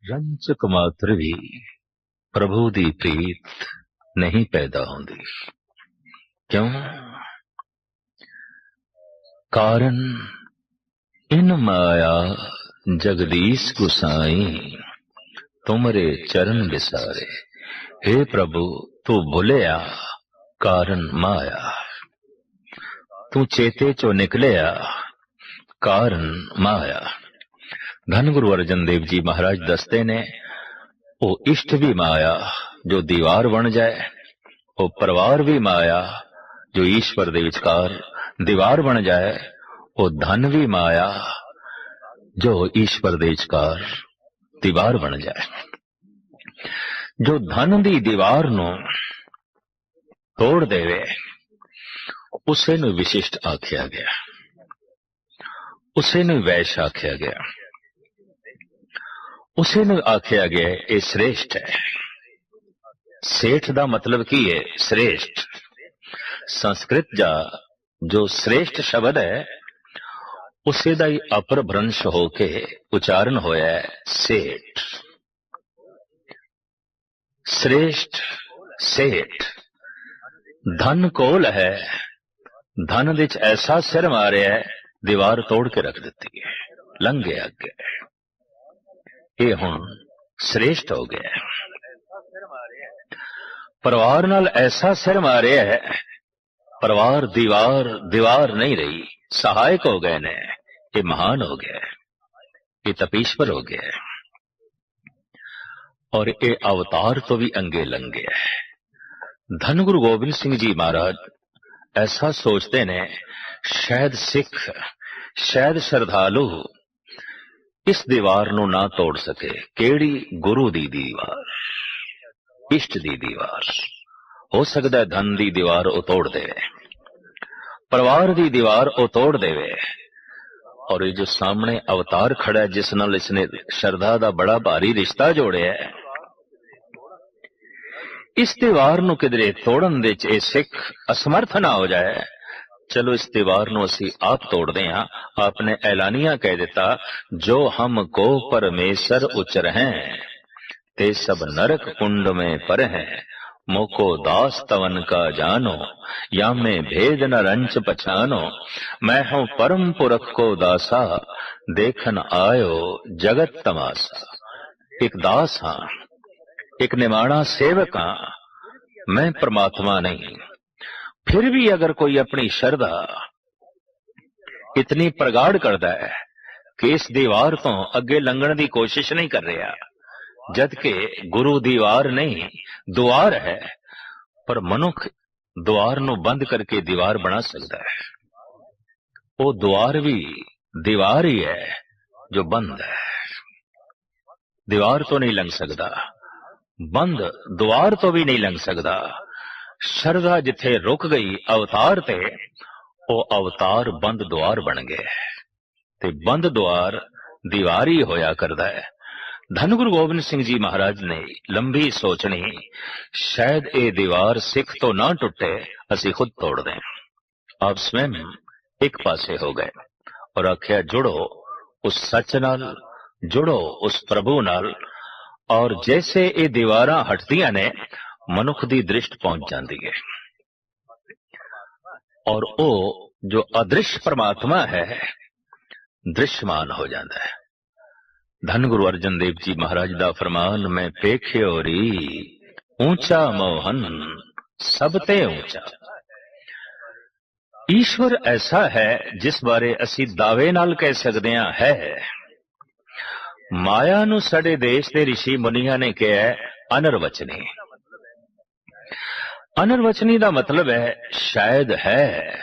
रंचक मात्र भी प्रभु दी प्रीत नहीं पैदा होंदी। क्यों? कारण इन माया जगदीश गुसाई तुमरे चरण बिसारे। हे प्रभु तू भुलिया कारण माया, तू चेते चो निकलिया कारण माया। धन गुरु अर्जन देव जी महाराज दसते ने वो इष्ट भी माया जो दीवार बन जाए, वो परिवार भी माया जो ईश्वर दे विचकार दीवार बन जाए, वो धन भी माया जो ईश्वर दे विचकार दीवार बन जाए। जो धन दी दीवार नू तोड़ देवे उसे नू विशिष्ट आख्या गया, उसे नू वैश आख्या गया, उसे नू आख्या गया ये श्रेष्ठ है। सेठ दा मतलब की है? श्रेष्ठ। संस्कृत जा जो श्रेष्ठ शब्द है उसे दा ही अपर भ्रंश होके उच्चारण होया है सेठ। श्रेष्ठ सेठ। धन कोल है, धन विच ऐसा सिर मारिया है दीवार तोड़ के रख देती है, लंघे अगे। ये हुण श्रेष्ठ हो गया। परिवार नाल ऐसा सिर मारिया है, परिवार दीवार दीवार नहीं रही, सहायक हो गए ने। ये महान हो गया, ये तपीश्वर हो गया और ये अवतार तो भी अंगे लंघे है। धन गुरु गोबिंद सिंह जी महाराज ऐसा सोचते ने, शायद सिख, शायद श्रद्धालु इस दीवार नू ना तोड़ सके। केड़ी? गुरु दी दीवार, इष्ट दी दीवार। हो सकता है धन दी दीवार वो तोड़ देवे, परिवार दी दीवार वो तोड़ देवे, और ये जो सामने अवतार खड़ा है जिस नाल इसने श्रद्धा दा बड़ा भारी रिश्ता जोड़िया है, इस दीवार नू किधरे तोड़न दे च सिख असमर्थ ना हो जाए। चलो इस दीवार नू असी आप तोड़ दे। आपने ऐलानिया कह दिता, जो हमको परमेश्वर उचर हैं ते सब नरक कुंड में पर हैं, मोको दास तवन का जानो, या में भेद न रंच पछानो। मैं हूं परम पुरख को दासा, देखन आयो जगत तमाशा। एक दास हां, एक निमाणा सेवक हां, मैं परमात्मा नहीं। फिर भी अगर कोई अपनी श्रद्धा इतनी प्रगाढ़ करता है कि इस दीवार तो अगे लंघण की कोशिश नहीं कर रहा, जबकि गुरु दीवार नहीं द्वार है, पर मनुख द्वार नू बंद करके दीवार बना सकता है। वो द्वार भी दीवार ही है जो बंद है। दीवार तो नहीं लंघ सकता, बंद द्वार तो भी नहीं लंघ सकता। श्रद्धा जिथे रुक गई अवतार ते, वो अवतार बंद द्वार बन गए ते बंद द्वार दीवार ही होया करदा है। धन गुरु गोबिंद सिंह जी महाराज ने लंबी सोचनी, शायद ये दीवार सिख तो ना टुटे, असी खुद तोड़ दें। आप स्वयं एक पासे हो गए और आख्या, जुड़ो उस सच नाल, जुड़ो उस प्रभु नाल। और जैसे ये दीवारां हटदियां ने, मनुख दी दृष्ट पहुंच जाती है और वो जो अदृश्य परमात्मा है दृश्यमान हो जाता है। धन गुरु अर्जन देव जी महाराज दा फरमान, मैं पेख्यो री ऊंचा मोहन सबते ऊंचा। ईश्वर ऐसा है जिस बारे असी दावे नाल कह सकते हैं है। माया नू साडे देश के ऋषि मुनिया ने कहा है अनर्वचनी। अनर्वचनी का मतलब है शायद है,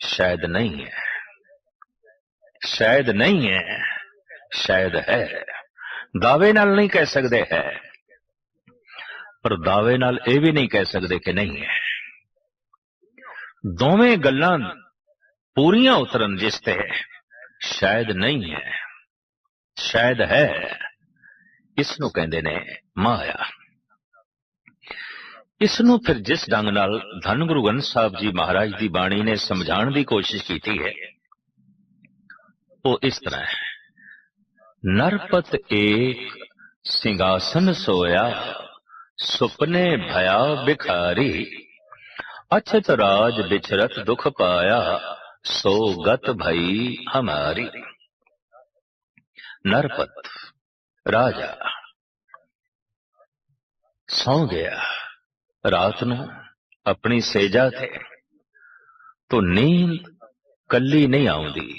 शायद नहीं है, शायद नहीं है, शायद है। दावे नाल नहीं कह सकते है, पर दावे नाल ये भी नहीं कह सकते कि नहीं है। दोवें गल्लां पूरियां उतरन जिसते शायद नहीं है, शायद है, इसनू कहंदे ने माया। इसनू फिर जिस ढंग नाल धन गुरु ग्रंथ साहब जी महाराज की बाणी ने समझाने की कोशिश की है, वो इस तरह है। नरपत एक सिंहासन सोया सुपने भया भिखारी, अछत राज बिचरत दुख पाया, सो गत भई हमारी। नरपत राजा सौ गया रात नूं अपनी सेजा थे, तो नींद कल्ली नहीं आउंदी,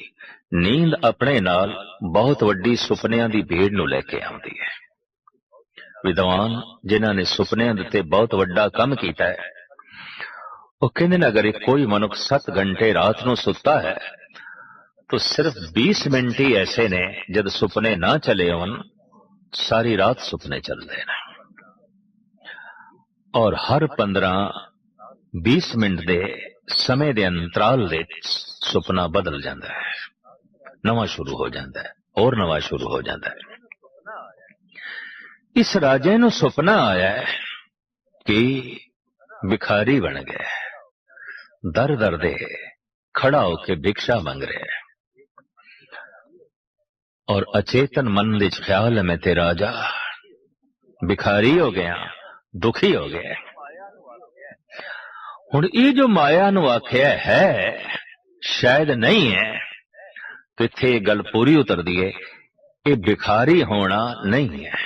नींद अपने नाल बहुत वड्डी सुपनियां दी भीड़ नूं लैके आउंदी है। विद्वान जिन्हां ने सुपनियां दे बहुत वड्डा काम कीता है, वो कहंदे ने अगर कोई मनुख 7 घंटे रात नूं सुत्ता है तो सिर्फ 20 मिनट ही ऐसे ने जद सुपने ना चले होन, सारी रात सुपने चलते हैं। और हर 15-20 मिनट दे समय दे अंतराल दे सुपना बदल जाता है, नवा शुरू हो जाता है और नवा शुरू हो जाता है। इस राजे नूं सुपना आया है कि भिखारी बन गया, दर दर दे खड़ा होके भिक्षा मंग रहे है, और अचेतन मन दे ख्याल में ते राजा भिखारी हो गया, दुखी हो गया। हुण ये जो माया नूं आख्या है शायद नहीं है, तो इत्थे गल पूरी उतरदी है, ये भिखारी होना नहीं है,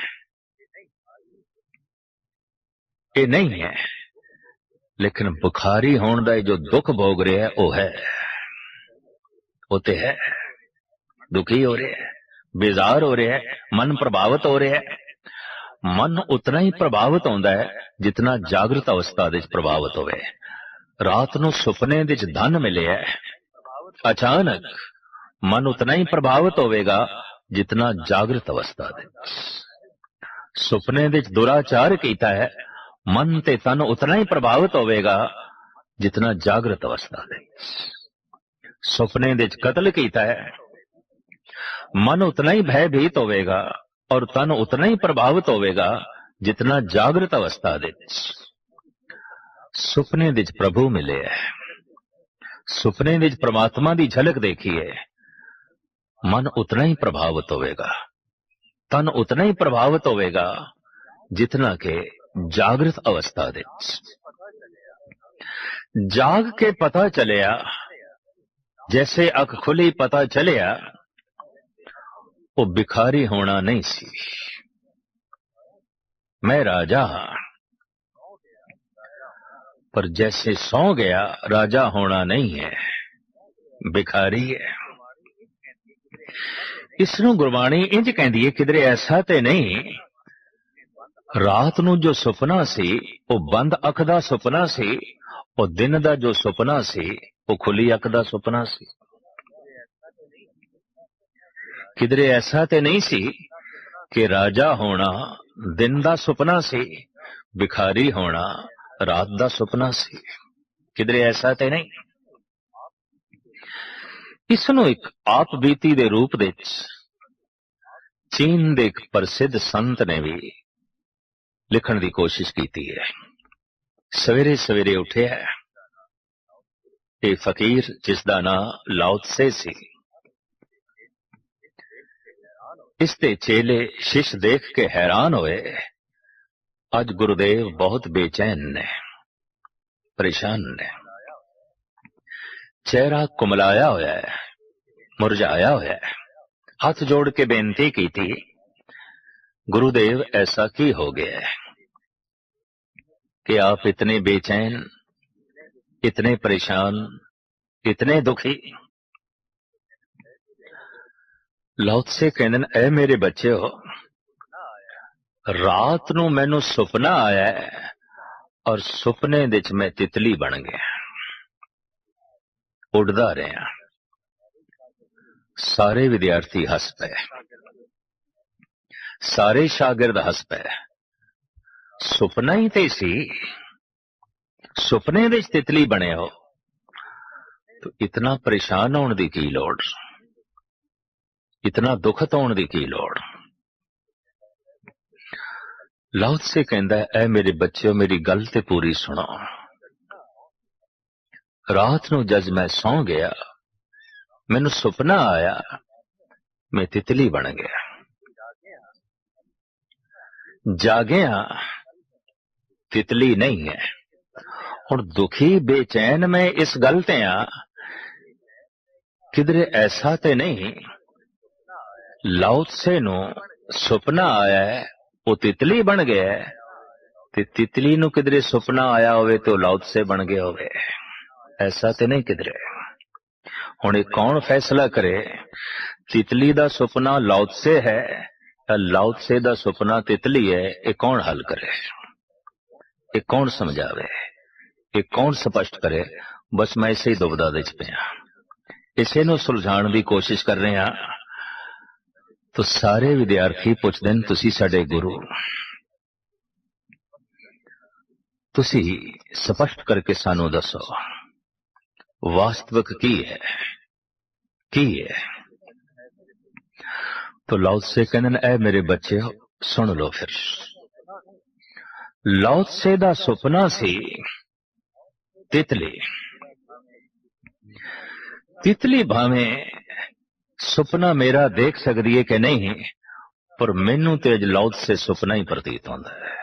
ये नहीं है, लेकिन भिखारी होने का जो दुख भोग रहा है वो है, वो तो है, दुखी हो रहे है, बेजार हो रहे है, मन प्रभावित हो रहा है। मन उतना ही प्रभावित होता है जितना जागृत अवस्था दे प्रभावित होवे। रात नूं सुपने दे धन मिले है, अचानक मन उतना ही प्रभावित होवेगा जितना जागृत अवस्था दे। सुपने दे दुराचार कीता है, मन ते तन उतना ही प्रभावित होवेगा जितना जागृत अवस्था दे। सुपने दे कत्ल कीता है, मन उतना ही भयभीत होवेगा और तन उतना ही प्रभावित होवेगा जितना जागृत अवस्था दे। सुपने दे प्रभु मिले है, सुपने दे परमात्मा दी झलक देखी है, मन उतना ही प्रभावित होवेगा, तन उतना ही प्रभावित होवेगा जितना के जागृत अवस्था दे। जाग के पता चलिया, जैसे अख खुली पता चलिया, वो भिखारी होना नहीं सी। मैं राजा हाँ, पर जैसे सौ गया राजा होना नहीं है, भिखारी है। इसनू गुरबाणी इंज कहंदी है, किधरे ऐसा ते नहीं रात नू जो सुपना सी वो बंद अख दा सुपना सी, और दिन दा जो सुपना सी वो खुली अख दा सुपना सी। किधरे ऐसा ते नहीं सी कि राजा होना दिन दा सुपना सी, भिखारी होना रात दा सुपना सी। किधरे ऐसा ते नहीं। इसनू एक आप बीती दे रूप दे चीन दे एक प्रसिद्ध संत ने भी लिखण दी कोशिश की है। सवेरे सवेरे उठे है, ये फकीर जिसदा नाम लाओ त्से सी, इसते चेले शिष्य देख के हैरान होए, अज गुरुदेव बहुत बेचैन ने, परेशान ने, चेहरा कुमलाया होया है, मुरझाया होया है। हाथ जोड़ के बेनती की थी, गुरुदेव ऐसा की हो गया है कि आप इतने बेचैन, इतने परेशान, इतने दुखी। लाओ त्से कहंदे ने, ऐ मेरे बच्चे हो, रात नू मैनू सुपना आया है और सुपने दे च मैं तितली बन गया, उड़दा रहा। सारे विद्यार्थी हस पे, सारे शागिर्द हस पे। सुपना ही ते सी, सुपने दे च तितली बने हो तो इतना परेशान होने की की लोड़, इतना दुखत होने की की लोड़। लाओ त्से कहंदा है, ऐ मेरे बच्चों मेरी गल ते पूरी सुनो। रात नू जज मैं सौ गया, मैनू सुपना आया, मैं तितली बन गया। जागिया तितली नहीं है। हुण दुखी बेचैन मैं इस गल ते आ, किधरे ऐसा ते नहीं लाओ त्से नू सुपना आया है वो तितली बन गया है, ते तितली नू किधरे सुपना आया होवे तो लाओ त्से बन गया होवे, ऐसा ते नहीं किधरे। हुण ये कौन फैसला करे तितली दा सुपना लाओ त्से है या लाओ त्से दा सुपना तितली है? ये कौन हल करे, ये कौन समझावे, ये कौन स्पष्ट करे? बस मैं इसे ही दुविधा दे च पिया, इसे नू सुलझाण दी कोशिश कर रहे हैं। तो सारे विद्यार्थी पुछदे ने तुसी साडे गुरु, तुसी स्पष्ट करके सानू दसो वास्तविक की है, की है? तो लाओ त्से कहंदे ऐ मेरे बच्चे सुन लो फिर। लाओ त्से दा सुपना सी तितली। तितली भावें सुपना मेरा देख सकती है कि नहीं, पर मैनू तो अज लाओ त्से सुपना ही प्रतीत होता है।